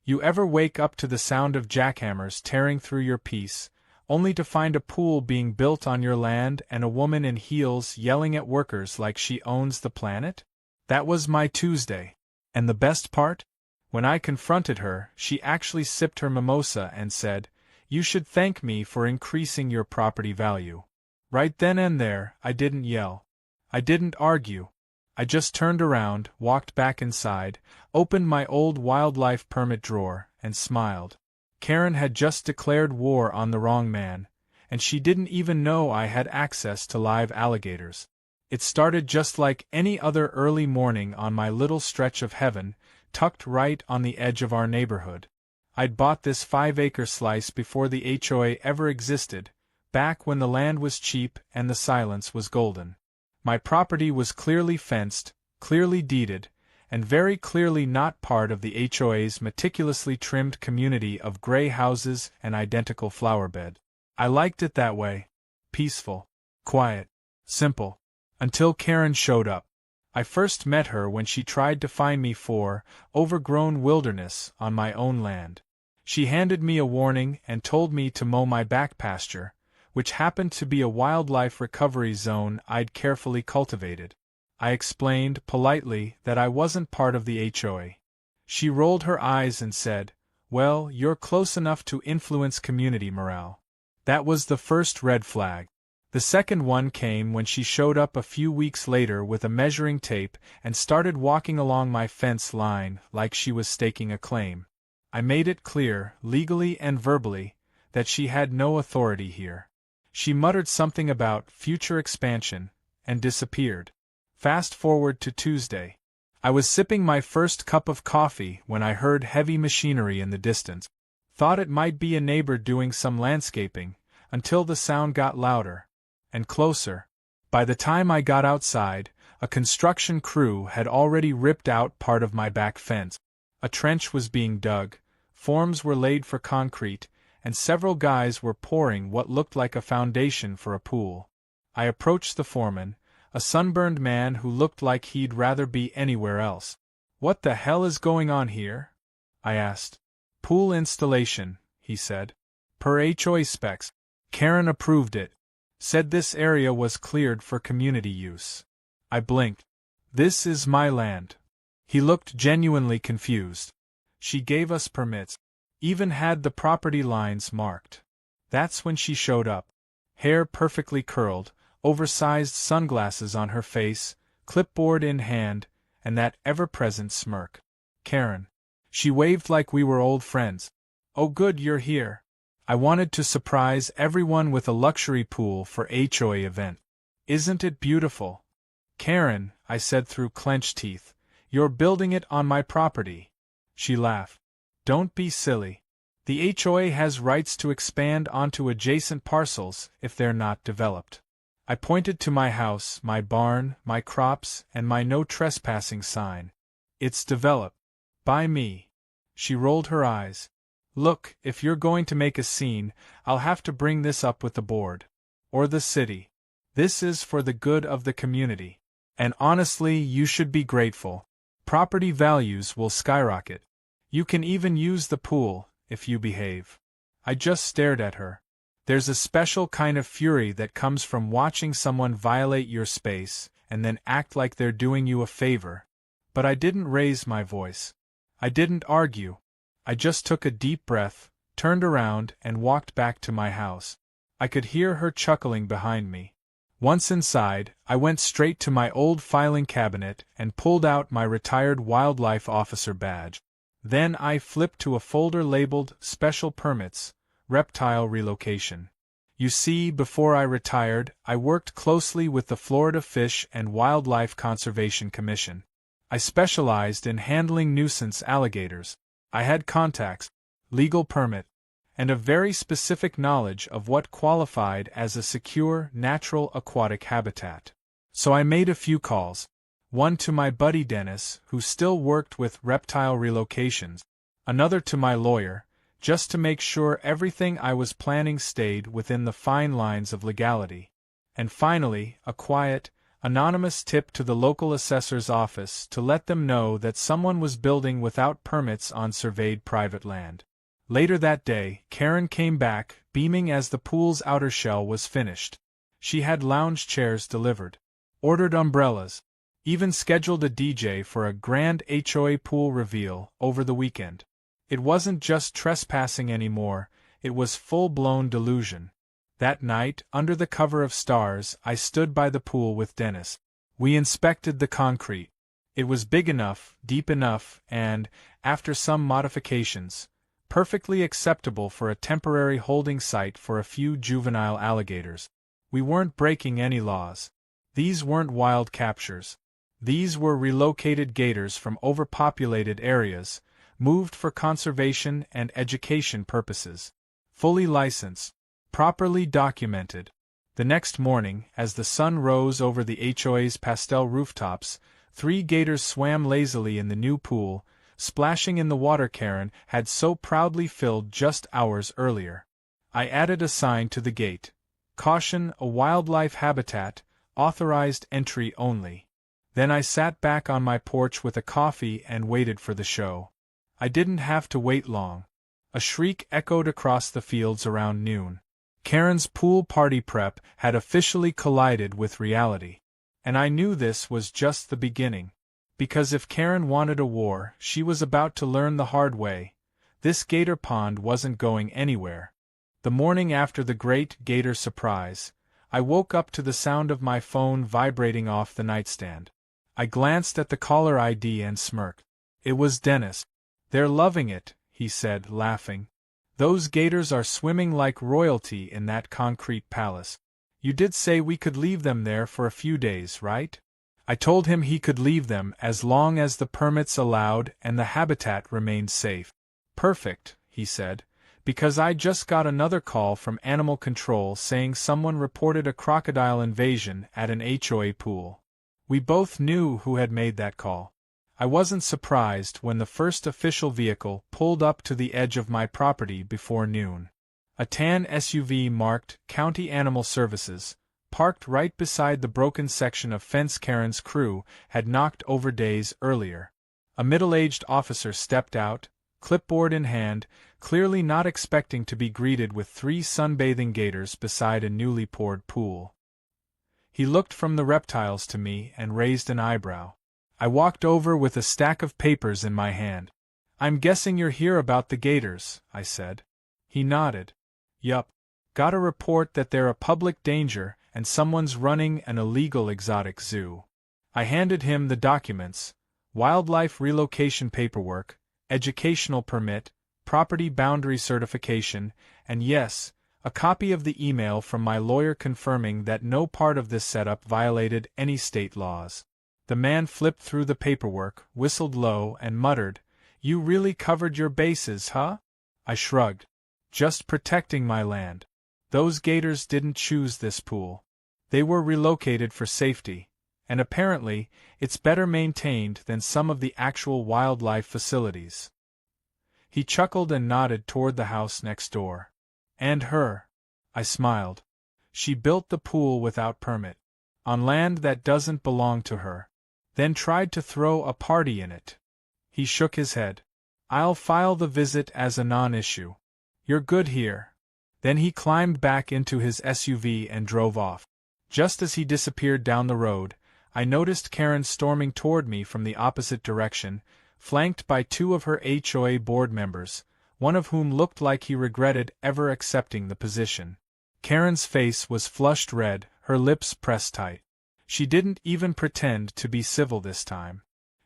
You ever wake up to the sound of jackhammers tearing through your peace, only to find a pool being built on your land and a woman in heels yelling at workers like she owns the planet? That was my Tuesday. And the best part? When I confronted her, she actually sipped her mimosa and said, "You should thank me for increasing your property value." Right then and there, I didn't yell. I didn't argue. I just turned around, walked back inside, opened my old wildlife permit drawer, and smiled. Karen had just declared war on the wrong man, and she didn't even know I had access to live alligators. It started just like any other early morning on my little stretch of heaven, tucked right on the edge of our neighborhood. I'd bought this 5-acre slice before the HOA ever existed, back when the land was cheap and the silence was golden. My property was clearly fenced, clearly deeded, and very clearly not part of the HOA's meticulously trimmed community of gray houses and identical flowerbed. I liked it that way. Peaceful, quiet, simple. Until Karen showed up. I first met her when she tried to fine me for overgrown wilderness on my own land. She handed me a warning and told me to mow my back pasture, which happened to be a wildlife recovery zone I'd carefully cultivated. I explained politely that I wasn't part of the HOA. She rolled her eyes and said, "Well, you're close enough to influence community morale." That was the first red flag. The second one came when she showed up a few weeks later with a measuring tape and started walking along my fence line like she was staking a claim. I made it clear, legally and verbally, that she had no authority here. She muttered something about future expansion and disappeared. Fast forward to Tuesday. I was sipping my first cup of coffee when I heard heavy machinery in the distance. Thought it might be a neighbor doing some landscaping, until the sound got louder and closer. By the time I got outside, a construction crew had already ripped out part of my back fence. A trench was being dug, forms were laid for concrete, and several guys were pouring what looked like a foundation for a pool. I approached the foreman, a sunburned man who looked like he'd rather be anywhere else. "What the hell is going on here?" I asked. "Pool installation," he said. "Per HOA specs." Karen approved it. Said this area was cleared for community use. I blinked. "This is my land." He looked genuinely confused. "She gave us permits. Even had the property lines marked." That's when she showed up. Hair perfectly curled, oversized sunglasses on her face, clipboard in hand, and that ever-present smirk. "Karen." She waved like we were old friends. "Oh good, you're here. I wanted to surprise everyone with a luxury pool for HOA event. Isn't it beautiful?" "Karen," I said through clenched teeth, "you're building it on my property." She laughed. "Don't be silly. The HOA has rights to expand onto adjacent parcels if they're not developed." I pointed to my house, my barn, my crops, and my no trespassing sign. "It's developed. By me." She rolled her eyes. "Look, if you're going to make a scene, I'll have to bring this up with the board. Or the city. This is for the good of the community. And honestly, you should be grateful. Property values will skyrocket. You can even use the pool, if you behave." I just stared at her. There's a special kind of fury that comes from watching someone violate your space and then act like they're doing you a favor. But I didn't raise my voice. I didn't argue. I just took a deep breath, turned around, and walked back to my house. I could hear her chuckling behind me. Once inside, I went straight to my old filing cabinet and pulled out my retired wildlife officer badge. Then I flipped to a folder labeled Special Permits, Reptile Relocation. You see, before I retired, I worked closely with the Florida Fish and Wildlife Conservation Commission. I specialized in handling nuisance alligators. I had contacts, legal permit, and a very specific knowledge of what qualified as a secure, natural aquatic habitat. So I made a few calls. One to my buddy Dennis, who still worked with reptile relocations, another to my lawyer, just to make sure everything I was planning stayed within the fine lines of legality, and finally, a quiet, Anonymous tip to the local assessor's office to let them know that someone was building without permits on surveyed private land. Later that day, Karen came back, beaming as the pool's outer shell was finished. She had lounge chairs delivered, ordered umbrellas, even scheduled a DJ for a grand HOA pool reveal over the weekend. It wasn't just trespassing anymore, it was full-blown delusion. That night, under the cover of stars, I stood by the pool with Dennis. We inspected the concrete. It was big enough, deep enough, and, after some modifications, perfectly acceptable for a temporary holding site for a few juvenile alligators. We weren't breaking any laws. These weren't wild captures. These were relocated gators from overpopulated areas, moved for conservation and education purposes. Fully licensed. Properly documented. The next morning, as the sun rose over the HOA's pastel rooftops, 3 gators swam lazily in the new pool, splashing in the water Karen had so proudly filled just hours earlier. I added a sign to the gate. Caution, a wildlife habitat, authorized entry only. Then I sat back on my porch with a coffee and waited for the show. I didn't have to wait long. A shriek echoed across the fields around noon. Karen's pool party prep had officially collided with reality. And I knew this was just the beginning. Because if Karen wanted a war, she was about to learn the hard way. This gator pond wasn't going anywhere. The morning after the great gator surprise, I woke up to the sound of my phone vibrating off the nightstand. I glanced at the caller ID and smirked. It was Dennis. "They're loving it," he said, laughing. "Those gators are swimming like royalty in that concrete palace. You did say we could leave them there for a few days, right?" I told him he could leave them as long as the permits allowed and the habitat remained safe. "Perfect," he said, "because I just got another call from Animal Control saying someone reported a crocodile invasion at an HOA pool." We both knew who had made that call. I wasn't surprised when the first official vehicle pulled up to the edge of my property before noon. A tan SUV marked County Animal Services, parked right beside the broken section of fence Karen's crew had knocked over days earlier. A middle-aged officer stepped out, clipboard in hand, clearly not expecting to be greeted with 3 sunbathing gators beside a newly poured pool. He looked from the reptiles to me and raised an eyebrow. I walked over with a stack of papers in my hand. "I'm guessing you're here about the gators," I said. He nodded. "Yup. Got a report that they're a public danger and someone's running an illegal exotic zoo." I handed him the documents: wildlife relocation paperwork, educational permit, property boundary certification, and yes, a copy of the email from my lawyer confirming that no part of this setup violated any state laws. The man flipped through the paperwork, whistled low, and muttered, "You really covered your bases, huh?" I shrugged. "Just protecting my land. Those gators didn't choose this pool. They were relocated for safety, and apparently, it's better maintained than some of the actual wildlife facilities." He chuckled and nodded toward the house next door. "And her." I smiled. "She built the pool without permit, on land that doesn't belong to her, then tried to throw a party in it." He shook his head. "I'll file the visit as a non-issue. You're good here." Then he climbed back into his SUV and drove off. Just as he disappeared down the road, I noticed Karen storming toward me from the opposite direction, flanked by 2 of her HOA board members, one of whom looked like he regretted ever accepting the position. Karen's face was flushed red, her lips pressed tight. She didn't even pretend to be civil this time.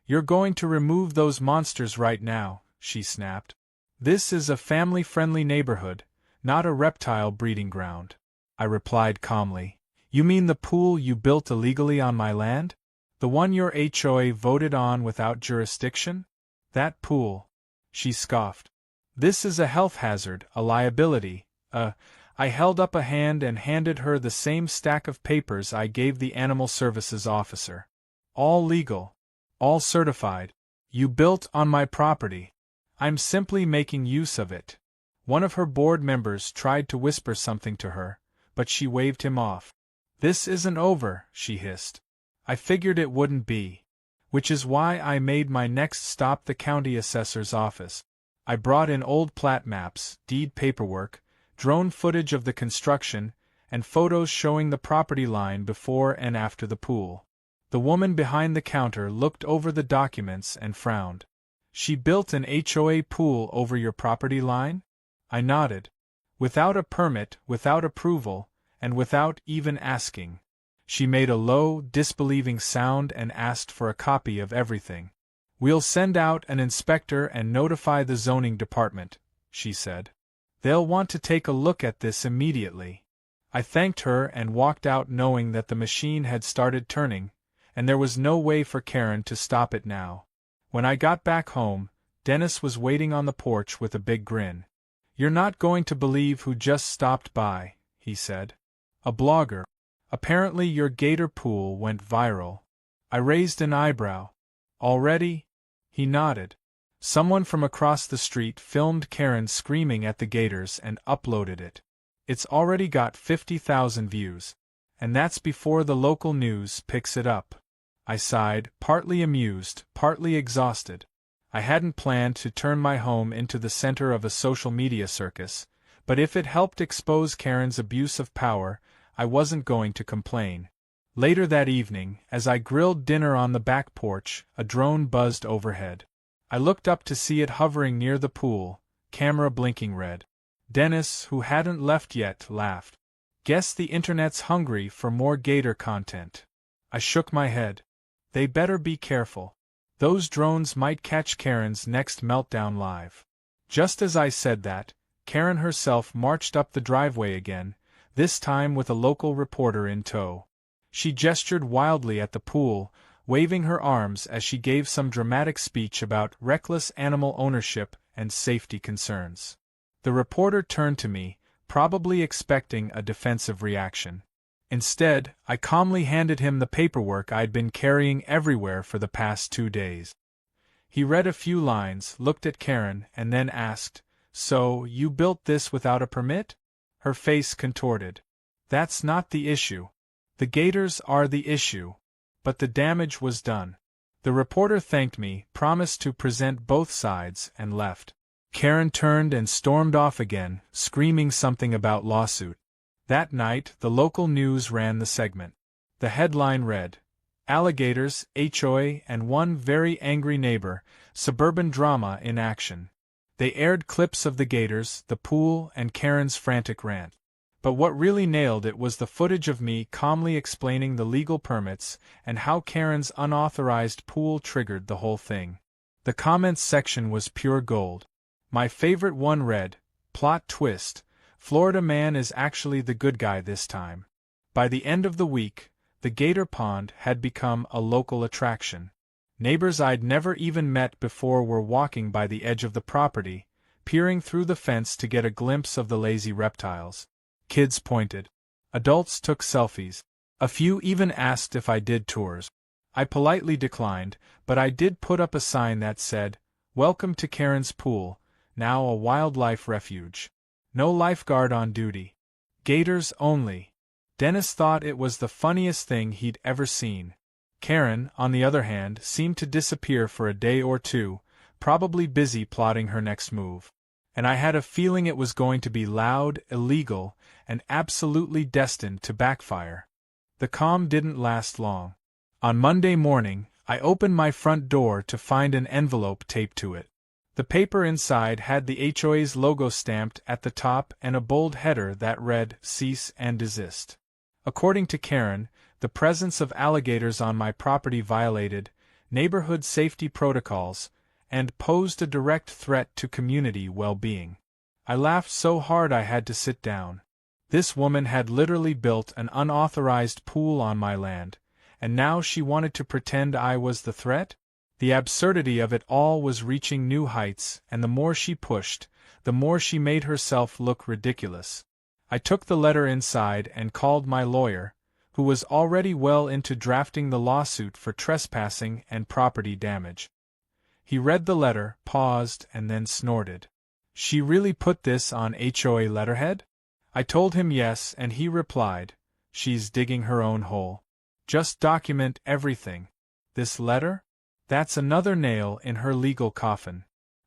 "You're going to remove those monsters right now," she snapped. "This is a family-friendly neighborhood, not a reptile breeding ground," I replied calmly. "You mean the pool you built illegally on my land? The one your HOA voted on without jurisdiction? That pool," she scoffed. "This is a health hazard, a liability, I held up a hand and handed her the same stack of papers I gave the Animal Services officer. "All legal. All certified. You built on my property. I'm simply making use of it." One of her board members tried to whisper something to her, but she waved him off. "This isn't over," she hissed. I figured it wouldn't be. Which is why I made my next stop the county assessor's office. I brought in old plat maps, deed paperwork, drone footage of the construction, and photos showing the property line before and after the pool. The woman behind the counter looked over the documents and frowned. She built an HOA pool over your property line? I nodded. Without a permit, without approval, and without even asking. She made a low, disbelieving sound and asked for a copy of everything. We'll send out an inspector and notify the zoning department, she said. They'll want to take a look at this immediately. I thanked her and walked out knowing that the machine had started turning, and there was no way for Karen to stop it now. When I got back home, Dennis was waiting on the porch with a big grin. You're not going to believe who just stopped by, he said. A blogger. Apparently your Gator pool went viral. I raised an eyebrow. Already? He nodded. Someone from across the street filmed Karen screaming at the Gators and uploaded it. It's already got 50,000 views. And that's before the local news picks it up. I sighed, partly amused, partly exhausted. I hadn't planned to turn my home into the center of a social media circus, but if it helped expose Karen's abuse of power, I wasn't going to complain. Later that evening, as I grilled dinner on the back porch, a drone buzzed overhead. I looked up to see it hovering near the pool, camera blinking red. Dennis, who hadn't left yet, laughed. Guess the internet's hungry for more Gator content. I shook my head. They better be careful. Those drones might catch Karen's next meltdown live. Just as I said that, Karen herself marched up the driveway again, this time with a local reporter in tow. She gestured wildly at the pool, waving her arms as she gave some dramatic speech about reckless animal ownership and safety concerns. The reporter turned to me, probably expecting a defensive reaction. Instead, I calmly handed him the paperwork I'd been carrying everywhere for the past 2 days. He read a few lines, looked at Karen, and then asked, "So, you built this without a permit?" Her face contorted. "That's not the issue. The Gators are the issue. But the damage was done." The reporter thanked me, promised to present both sides, and left. Karen turned and stormed off again, screaming something about lawsuit. That night, the local news ran the segment. The headline read, "Alligators, HOA, and one very angry neighbor, suburban drama in action." They aired clips of the Gators, the pool, and Karen's frantic rant. But what really nailed it was the footage of me calmly explaining the legal permits and how Karen's unauthorized pool triggered the whole thing. The comments section was pure gold. My favorite one read, "Plot twist. Florida man is actually the good guy this time." By the end of the week, the Gator Pond had become a local attraction. Neighbors I'd never even met before were walking by the edge of the property, peering through the fence to get a glimpse of the lazy reptiles. Kids pointed. Adults took selfies. A few even asked if I did tours. I politely declined, but I did put up a sign that said, "Welcome to Karen's Pool, now a wildlife refuge. No lifeguard on duty. Gators only." Dennis thought it was the funniest thing he'd ever seen. Karen, on the other hand, seemed to disappear for a day or two, probably busy plotting her next move. And I had a feeling it was going to be loud, illegal, and absolutely destined to backfire. The calm didn't last long. On Monday morning, I opened my front door to find an envelope taped to it. The paper inside had the HOA's logo stamped at the top and a bold header that read, "Cease and desist." According to Karen, the presence of alligators on my property violated neighborhood safety protocols and posed a direct threat to community well-being. I laughed so hard I had to sit down. This woman had literally built an unauthorized pool on my land, and now she wanted to pretend I was the threat? The absurdity of it all was reaching new heights, and the more she pushed, the more she made herself look ridiculous. I took the letter inside and called my lawyer, who was already well into drafting the lawsuit for trespassing and property damage. He read the letter, paused, and then snorted. "She really put this on HOA letterhead?" I told him yes, and he replied, "She's digging her own hole." Just document everything. This letter? That's another nail in her legal coffin.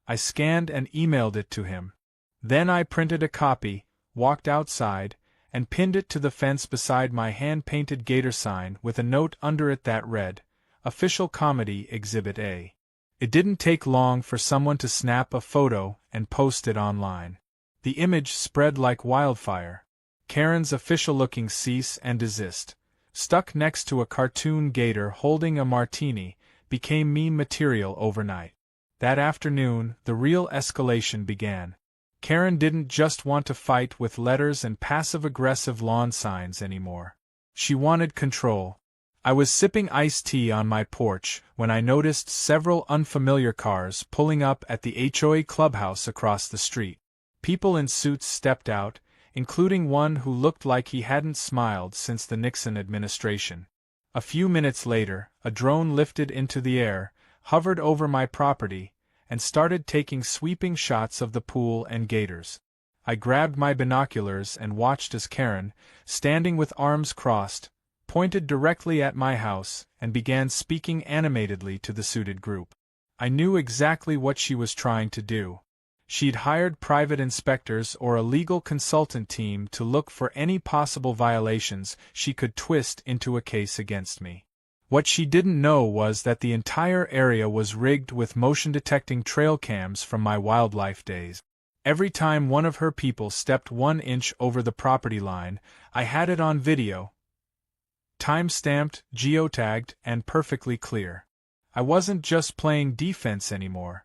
I scanned and emailed it to him. Then I printed a copy, walked outside, and pinned it to the fence beside my hand-painted Gator sign with a note under it that read, Official Comedy Exhibit A. It didn't take long for someone to snap a photo and post it online. The image spread like wildfire. Karen's official-looking cease and desist, stuck next to a cartoon gator holding a martini, became meme material overnight. That afternoon, the real escalation began. Karen didn't just want to fight with letters and passive-aggressive lawn signs anymore. She wanted control. I was sipping iced tea on my porch when I noticed several unfamiliar cars pulling up at the HOA clubhouse across the street. People in suits stepped out, including one who looked like he hadn't smiled since the Nixon administration. A few minutes later, a drone lifted into the air, hovered over my property, and started taking sweeping shots of the pool and gators. I grabbed my binoculars and watched as Karen, standing with arms crossed, pointed directly at my house and began speaking animatedly to the suited group. I knew exactly what she was trying to do. She'd hired private inspectors or a legal consultant team to look for any possible violations she could twist into a case against me. What she didn't know was that the entire area was rigged with motion-detecting trail cams from my wildlife days. Every time one of her people stepped 1 inch over the property line, I had it on video, time-stamped, geotagged, and perfectly clear. I wasn't just playing defense anymore.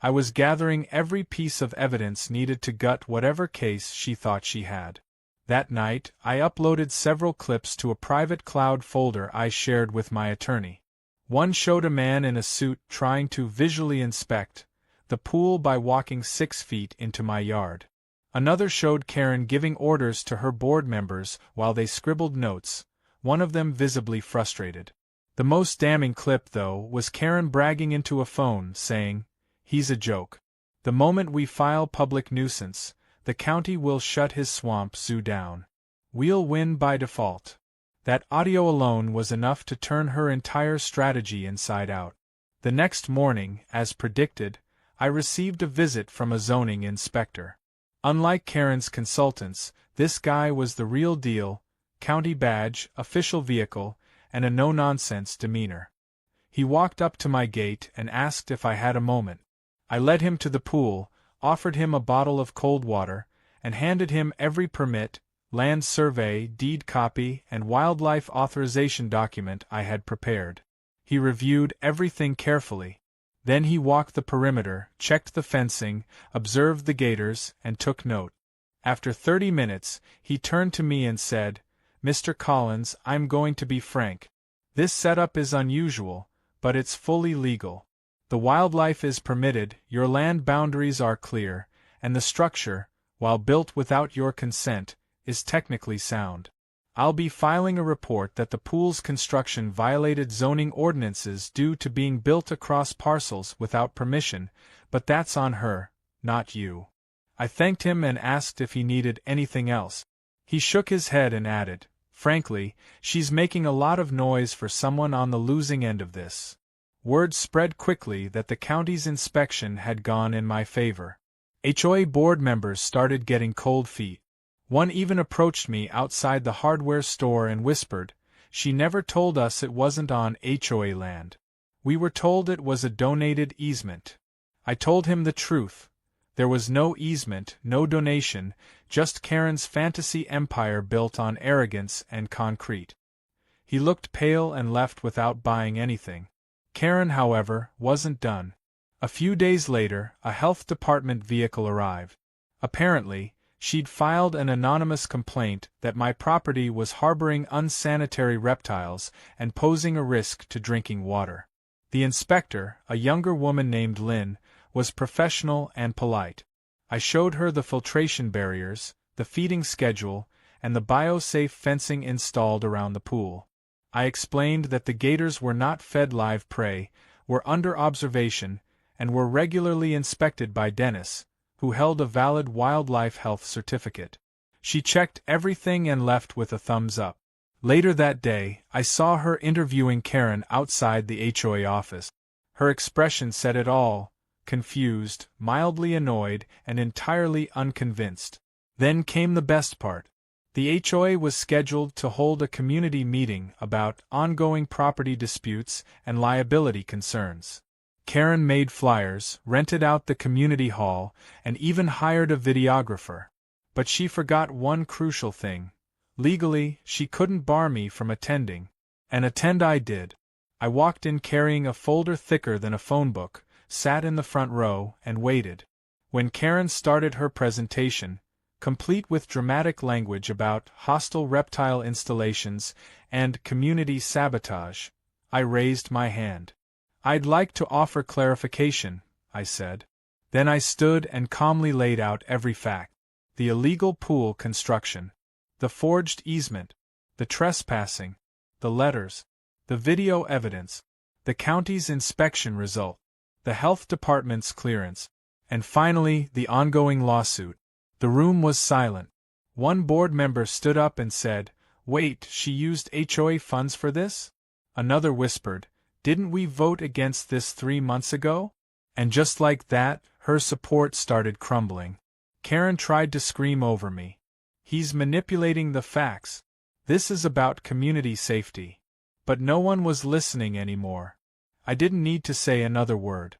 I was gathering every piece of evidence needed to gut whatever case she thought she had. That night, I uploaded several clips to a private cloud folder I shared with my attorney. One showed a man in a suit trying to visually inspect the pool by walking 6 feet into my yard. Another showed Karen giving orders to her board members while they scribbled notes, one of them visibly frustrated. The most damning clip, though, was Karen bragging into a phone, saying, "He's a joke. The moment we file public nuisance, the county will shut his swamp zoo down. We'll win by default." That audio alone was enough to turn her entire strategy inside out. The next morning, as predicted, I received a visit from a zoning inspector. Unlike Karen's consultants, this guy was the real deal, county badge, official vehicle, and a no-nonsense demeanor. He walked up to my gate and asked if I had a moment. I led him to the pool, offered him a bottle of cold water, and handed him every permit, land survey, deed copy, and wildlife authorization document I had prepared. He reviewed everything carefully. Then he walked the perimeter, checked the fencing, observed the gators, and took note. After 30 minutes, he turned to me and said, "Mr. Collins, I'm going to be frank. This setup is unusual, but it's fully legal. The wildlife is permitted, your land boundaries are clear, and the structure, while built without your consent, is technically sound. I'll be filing a report that the pool's construction violated zoning ordinances due to being built across parcels without permission, but that's on her, not you." I thanked him and asked if he needed anything else. He shook his head and added, "Frankly, she's making a lot of noise for someone on the losing end of this." Word spread quickly that the county's inspection had gone in my favor. HOA board members started getting cold feet. One even approached me outside the hardware store and whispered, "She never told us it wasn't on HOA land. We were told it was a donated easement." I told him the truth. There was no easement, no donation, just Karen's fantasy empire built on arrogance and concrete. He looked pale and left without buying anything. Karen, however, wasn't done. A few days later, a health department vehicle arrived. Apparently, she'd filed an anonymous complaint that my property was harboring unsanitary reptiles and posing a risk to drinking water. The inspector, a younger woman named Lynn, was professional and polite. I showed her the filtration barriers, the feeding schedule, and the biosafe fencing installed around the pool. I explained that the gators were not fed live prey, were under observation, and were regularly inspected by Dennis, who held a valid wildlife health certificate. She checked everything and left with a thumbs up. Later that day, I saw her interviewing Karen outside the HOA office. Her expression said it all: confused, mildly annoyed, and entirely unconvinced. Then came the best part. The HOA was scheduled to hold a community meeting about ongoing property disputes and liability concerns. Karen made flyers, rented out the community hall, and even hired a videographer. But she forgot one crucial thing. Legally, she couldn't bar me from attending. And attend I did. I walked in carrying a folder thicker than a phone book, sat in the front row, and waited. When Karen started her presentation, complete with dramatic language about hostile reptile installations and community sabotage, I raised my hand. "I'd like to offer clarification," I said. Then I stood and calmly laid out every fact: the illegal pool construction, the forged easement, the trespassing, the letters, the video evidence, the county's inspection result, the health department's clearance, and finally the ongoing lawsuit. The room was silent. One board member stood up and said, "Wait, she used HOA funds for this?" Another whispered, "Didn't we vote against this 3 months ago?" And just like that, her support started crumbling. Karen tried to scream over me. "He's manipulating the facts. This is about community safety." But no one was listening anymore. I didn't need to say another word.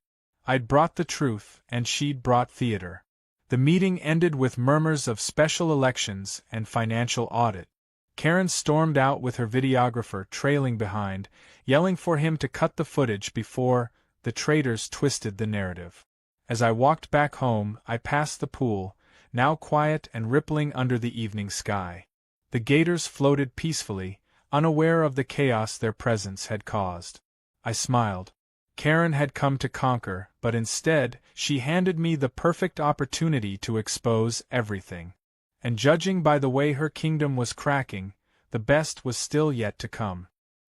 I'd brought the truth, and she'd brought theater. The meeting ended with murmurs of special elections and financial audit. Karen stormed out with her videographer trailing behind, yelling for him to cut the footage before the traitors twisted the narrative. As I walked back home, I passed the pool, now quiet and rippling under the evening sky. The gators floated peacefully, unaware of the chaos their presence had caused. I smiled. Karen had come to conquer, but instead, she handed me the perfect opportunity to expose everything. And judging by the way her kingdom was cracking, the best was still yet to come.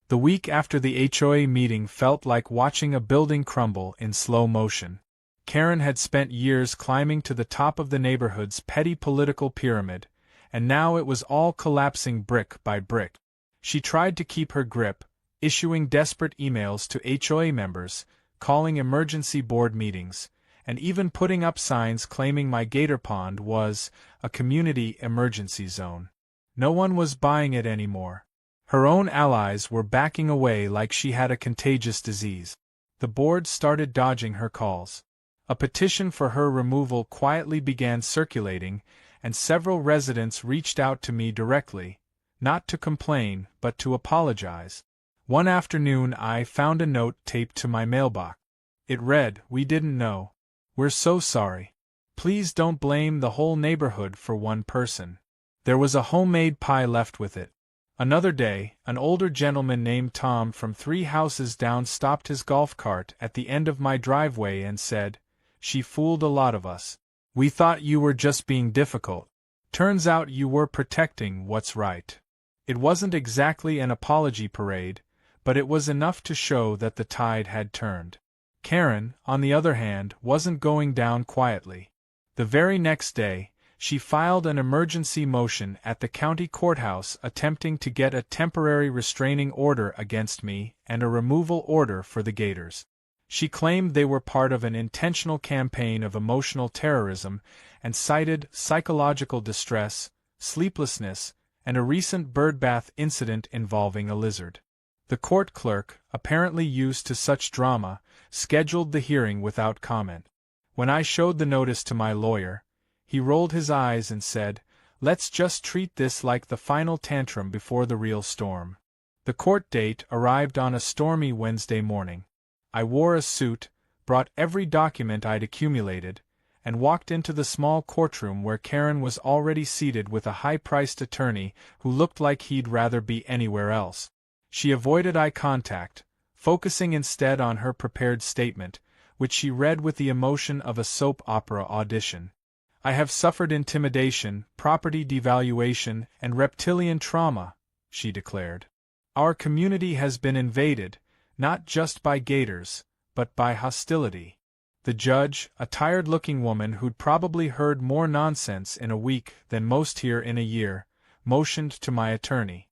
The week after the HOA meeting felt like watching a building crumble in slow motion. Karen had spent years climbing to the top of the neighborhood's petty political pyramid, and now it was all collapsing brick by brick. She tried to keep her grip, issuing desperate emails to HOA members, calling emergency board meetings, and even putting up signs claiming my Gator pond was a community emergency zone. No one was buying it anymore. Her own allies were backing away like she had a contagious disease. The board started dodging her calls. A petition for her removal quietly began circulating, and several residents reached out to me directly, not to complain, but to apologize. One afternoon I found a note taped to my mailbox. It read, "We didn't know. We're so sorry. Please don't blame the whole neighborhood for one person." There was a homemade pie left with it. Another day, an older gentleman named Tom from 3 houses down stopped his golf cart at the end of my driveway and said, "She fooled a lot of us. We thought you were just being difficult. Turns out you were protecting what's right." It wasn't exactly an apology parade, but it was enough to show that the tide had turned. Karen, on the other hand, wasn't going down quietly. The very next day, she filed an emergency motion at the county courthouse attempting to get a temporary restraining order against me and a removal order for the Gators. She claimed they were part of an intentional campaign of emotional terrorism and cited psychological distress, sleeplessness, and a recent birdbath incident involving a lizard. The court clerk, apparently used to such drama, scheduled the hearing without comment. When I showed the notice to my lawyer, he rolled his eyes and said, "Let's just treat this like the final tantrum before the real storm." The court date arrived on a stormy Wednesday morning. I wore a suit, brought every document I'd accumulated, and walked into the small courtroom where Karen was already seated with a high-priced attorney who looked like he'd rather be anywhere else. She avoided eye contact, focusing instead on her prepared statement, which she read with the emotion of a soap opera audition. "I have suffered intimidation, property devaluation, and reptilian trauma," she declared. "Our community has been invaded, not just by gators, but by hostility." The judge, a tired-looking woman who'd probably heard more nonsense in a week than most here in a year, motioned to my attorney.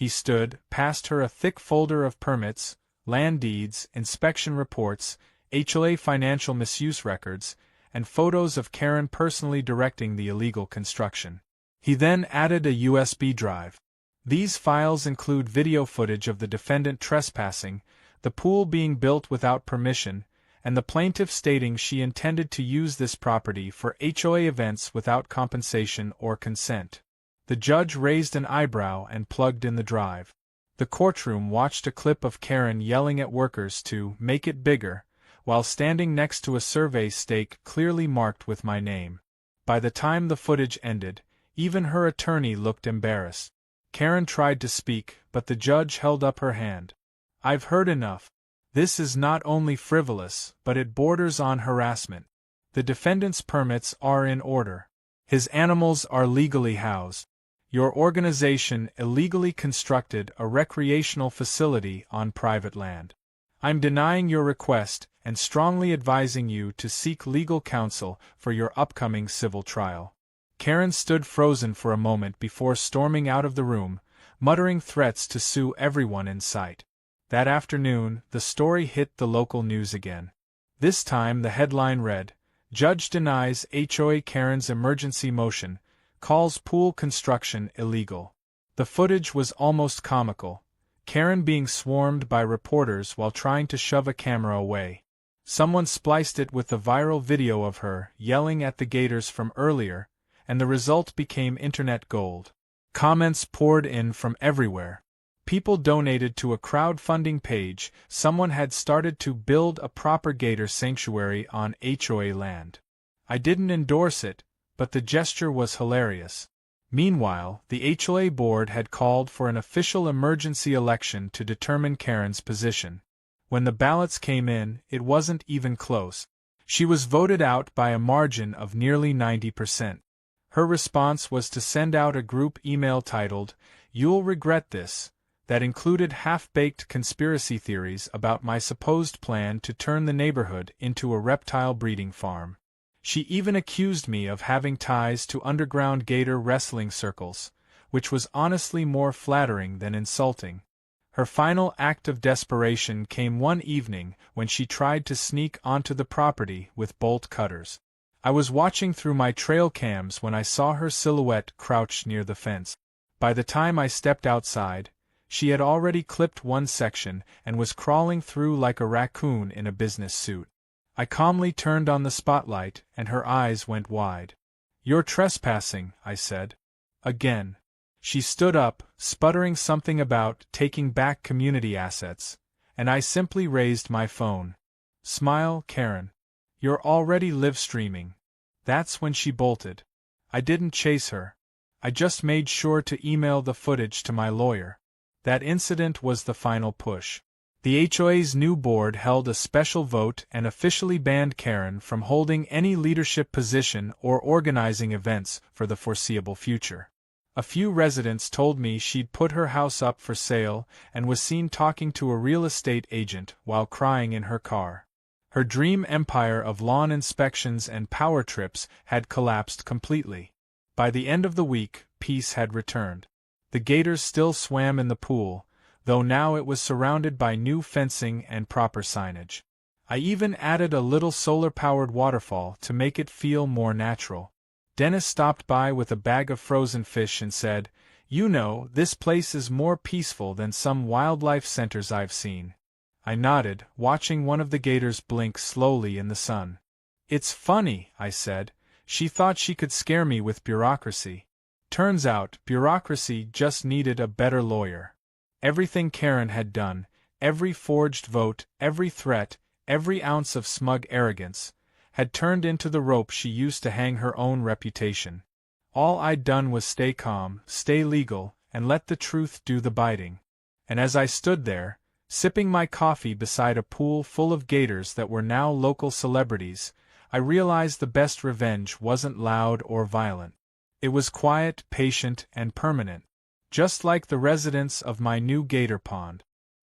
He stood, passed her a thick folder of permits, land deeds, inspection reports, HOA financial misuse records, and photos of Karen personally directing the illegal construction. He then added a USB drive. These files include video footage of the defendant trespassing, the pool being built without permission, and the plaintiff stating she intended to use this property for HOA events without compensation or consent. The judge raised an eyebrow and plugged in the drive. The courtroom watched a clip of Karen yelling at workers to make it bigger, while standing next to a survey stake clearly marked with my name. By the time the footage ended, even her attorney looked embarrassed. Karen tried to speak, but the judge held up her hand. "I've heard enough. This is not only frivolous, but it borders on harassment. The defendant's permits are in order. His animals are legally housed. Your organization illegally constructed a recreational facility on private land. I'm denying your request and strongly advising you to seek legal counsel for your upcoming civil trial." Karen stood frozen for a moment before storming out of the room, muttering threats to sue everyone in sight. That afternoon, the story hit the local news again. This time the headline read, "Judge denies HOA Karen's emergency motion, calls pool construction illegal." The footage was almost comical, Karen being swarmed by reporters while trying to shove a camera away. Someone spliced it with the viral video of her yelling at the Gators from earlier, and the result became internet gold. Comments poured in from everywhere. People donated to a crowdfunding page. Someone had started to build a proper Gator sanctuary on HOA land. I didn't endorse it, but the gesture was hilarious. Meanwhile, the HOA board had called for an official emergency election to determine Karen's position. When the ballots came in, it wasn't even close. She was voted out by a margin of nearly 90%. Her response was to send out a group email titled, "You'll regret this," that included half-baked conspiracy theories about my supposed plan to turn the neighborhood into a reptile breeding farm. She even accused me of having ties to underground Gator wrestling circles, which was honestly more flattering than insulting. Her final act of desperation came one evening when she tried to sneak onto the property with bolt cutters. I was watching through my trail cams when I saw her silhouette crouched near the fence. By the time I stepped outside, she had already clipped one section and was crawling through like a raccoon in a business suit. I calmly turned on the spotlight, and her eyes went wide. "You're trespassing," I said. "Again." She stood up, sputtering something about taking back community assets, and I simply raised my phone. "Smile, Karen. You're already live streaming." That's when she bolted. I didn't chase her. I just made sure to email the footage to my lawyer. That incident was the final push. The HOA's new board held a special vote and officially banned Karen from holding any leadership position or organizing events for the foreseeable future. A few residents told me she'd put her house up for sale and was seen talking to a real estate agent while crying in her car. Her dream empire of lawn inspections and power trips had collapsed completely. By the end of the week, peace had returned. The Gators still swam in the pool, though now it was surrounded by new fencing and proper signage. I even added a little solar-powered waterfall to make it feel more natural. Dennis stopped by with a bag of frozen fish and said, "You know, this place is more peaceful than some wildlife centers I've seen." I nodded, watching one of the Gators blink slowly in the sun. "It's funny," I said. "She thought she could scare me with bureaucracy. Turns out, bureaucracy just needed a better lawyer." Everything Karen had done, every forged vote, every threat, every ounce of smug arrogance, had turned into the rope she used to hang her own reputation. All I'd done was stay calm, stay legal, and let the truth do the biting. And as I stood there, sipping my coffee beside a pool full of Gators that were now local celebrities, I realized the best revenge wasn't loud or violent. It was quiet, patient, and permanent. Just like the residents of my new Gator pond.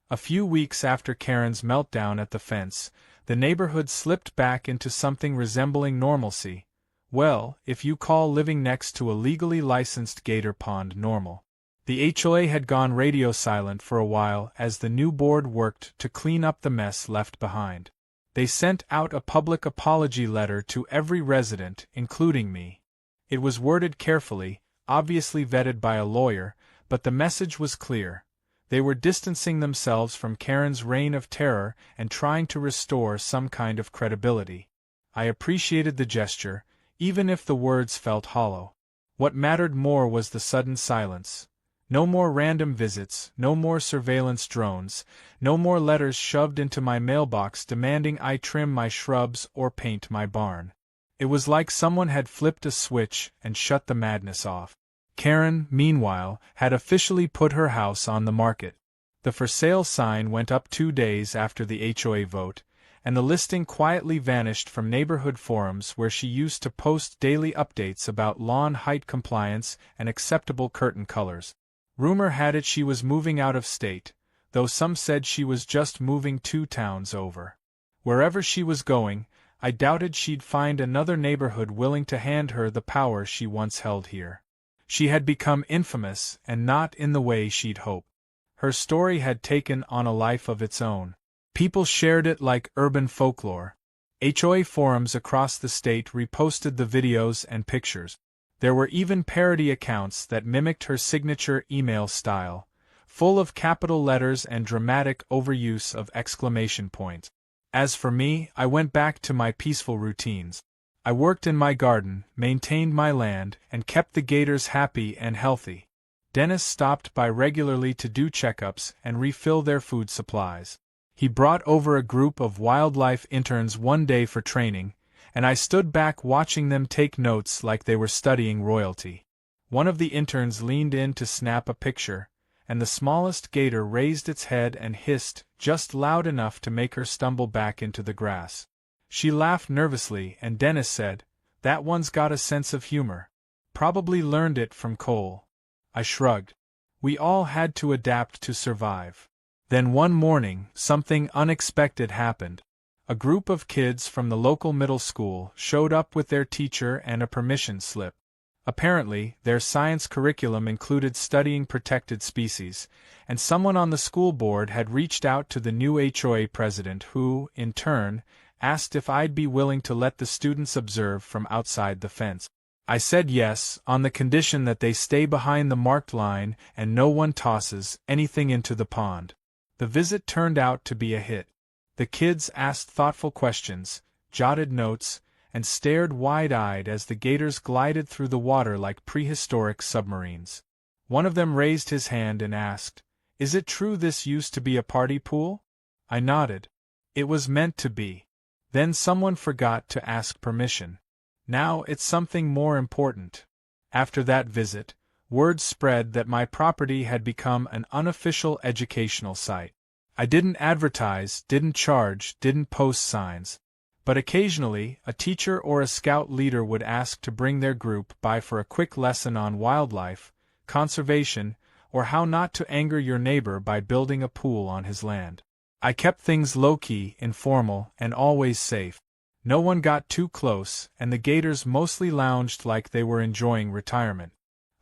A few weeks after Karen's meltdown at the fence, the neighborhood slipped back into something resembling normalcy. Well, if you call living next to a legally licensed Gator pond normal. The HOA had gone radio silent for a while as the new board worked to clean up the mess left behind. They sent out a public apology letter to every resident, including me. It was worded carefully, obviously vetted by a lawyer, but the message was clear. They were distancing themselves from Karen's reign of terror and trying to restore some kind of credibility. I appreciated the gesture, even if the words felt hollow. What mattered more was the sudden silence. No more random visits, no more surveillance drones, no more letters shoved into my mailbox demanding I trim my shrubs or paint my barn. It was like someone had flipped a switch and shut the madness off. Karen, meanwhile, had officially put her house on the market. The for sale sign went up 2 days after the HOA vote, and the listing quietly vanished from neighborhood forums where she used to post daily updates about lawn height compliance and acceptable curtain colors. Rumor had it she was moving out of state, though some said she was just moving 2 towns over. Wherever she was going, I doubted she'd find another neighborhood willing to hand her the power she once held here. She had become infamous, and not in the way she'd hoped. Her story had taken on a life of its own. People shared it like urban folklore. HOA forums across the state reposted the videos and pictures. There were even parody accounts that mimicked her signature email style, full of capital letters and dramatic overuse of exclamation points. As for me, I went back to my peaceful routines. I worked in my garden, maintained my land, and kept the Gators happy and healthy. Dennis stopped by regularly to do checkups and refill their food supplies. He brought over a group of wildlife interns one day for training, and I stood back watching them take notes like they were studying royalty. One of the interns leaned in to snap a picture, and the smallest gator raised its head and hissed, just loud enough to make her stumble back into the grass. She laughed nervously, and Dennis said, "That one's got a sense of humor. Probably learned it from Cole." I shrugged. We all had to adapt to survive. Then one morning, something unexpected happened. A group of kids from the local middle school showed up with their teacher and a permission slip. Apparently, their science curriculum included studying protected species, and someone on the school board had reached out to the new HOA president who, in turn, asked if I'd be willing to let the students observe from outside the fence. I said yes, on the condition that they stay behind the marked line and no one tosses anything into the pond. The visit turned out to be a hit. The kids asked thoughtful questions, jotted notes, and stared wide-eyed as the gators glided through the water like prehistoric submarines. One of them raised his hand and asked, "Is it true this used to be a party pool?" I nodded. It was meant to be. Then someone forgot to ask permission. Now it's something more important. After that visit, word spread that my property had become an unofficial educational site. I didn't advertise, didn't charge, didn't post signs. But occasionally, a teacher or a scout leader would ask to bring their group by for a quick lesson on wildlife, conservation, or how not to anger your neighbor by building a pool on his land. I kept things low-key, informal, and always safe. No one got too close, and the gators mostly lounged like they were enjoying retirement.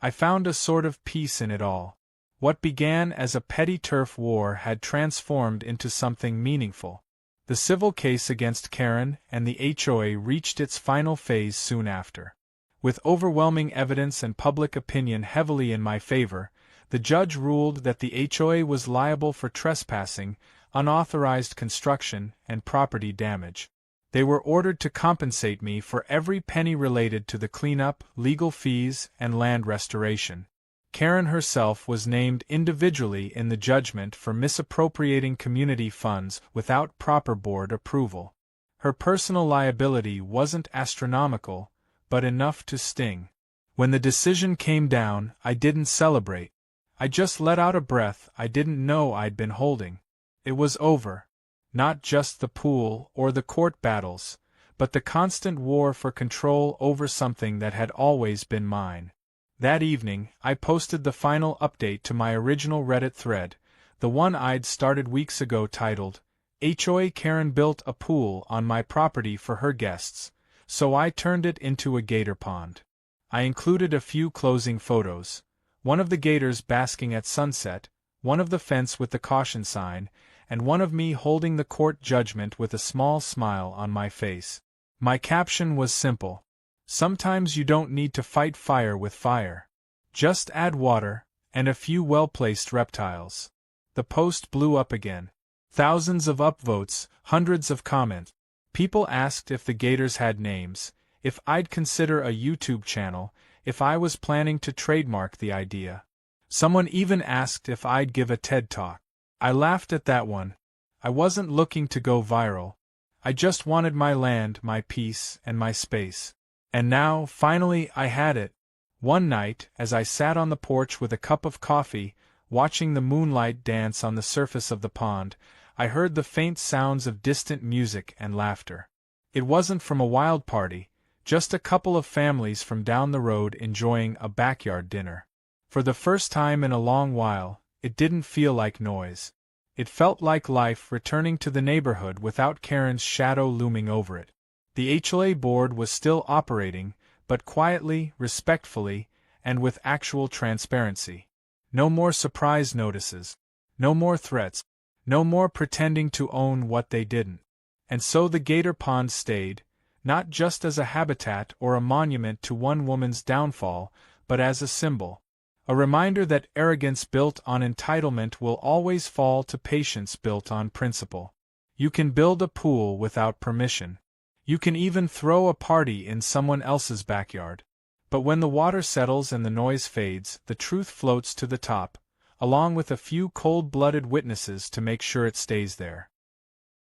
I found a sort of peace in it all. What began as a petty turf war had transformed into something meaningful. The civil case against Karen and the HOA reached its final phase soon after. With overwhelming evidence and public opinion heavily in my favor, the judge ruled that the HOA was liable for trespassing, unauthorized construction, and property damage. They were ordered to compensate me for every penny related to the cleanup, legal fees, and land restoration. Karen herself was named individually in the judgment for misappropriating community funds without proper board approval. Her personal liability wasn't astronomical, but enough to sting. When the decision came down, I didn't celebrate. I just let out a breath I didn't know I'd been holding. It was over. Not just the pool or the court battles, but the constant war for control over something that had always been mine. That evening, I posted the final update to my original Reddit thread, the one I'd started weeks ago titled, "HOA Karen built a pool on my property for her guests, so I turned it into a gator pond." I included a few closing photos, One of the gators basking at sunset, one of the fence with the caution sign, and one of me holding the court judgment with a small smile on my face. My caption was simple. Sometimes you don't need to fight fire with fire. Just add water, and a few well-placed reptiles. The post blew up again. Thousands of upvotes, hundreds of comments. People asked if the gators had names, if I'd consider a YouTube channel, if I was planning to trademark the idea. Someone even asked if I'd give a TED Talk. I laughed at that one. I wasn't looking to go viral. I just wanted my land, my peace, and my space. And now, finally, I had it. One night, as I sat on the porch with a cup of coffee, watching the moonlight dance on the surface of the pond, I heard the faint sounds of distant music and laughter. It wasn't from a wild party, just a couple of families from down the road enjoying a backyard dinner. For the first time in a long while, it didn't feel like noise. It felt like life returning to the neighborhood without Karen's shadow looming over it. The HOA board was still operating, but quietly, respectfully, and with actual transparency. No more surprise notices. No more threats. No more pretending to own what they didn't. And so the Gator Pond stayed, not just as a habitat or a monument to one woman's downfall, but as a symbol. A reminder that arrogance built on entitlement will always fall to patience built on principle. You can build a pool without permission. You can even throw a party in someone else's backyard. But when the water settles and the noise fades, the truth floats to the top, along with a few cold-blooded witnesses to make sure it stays there.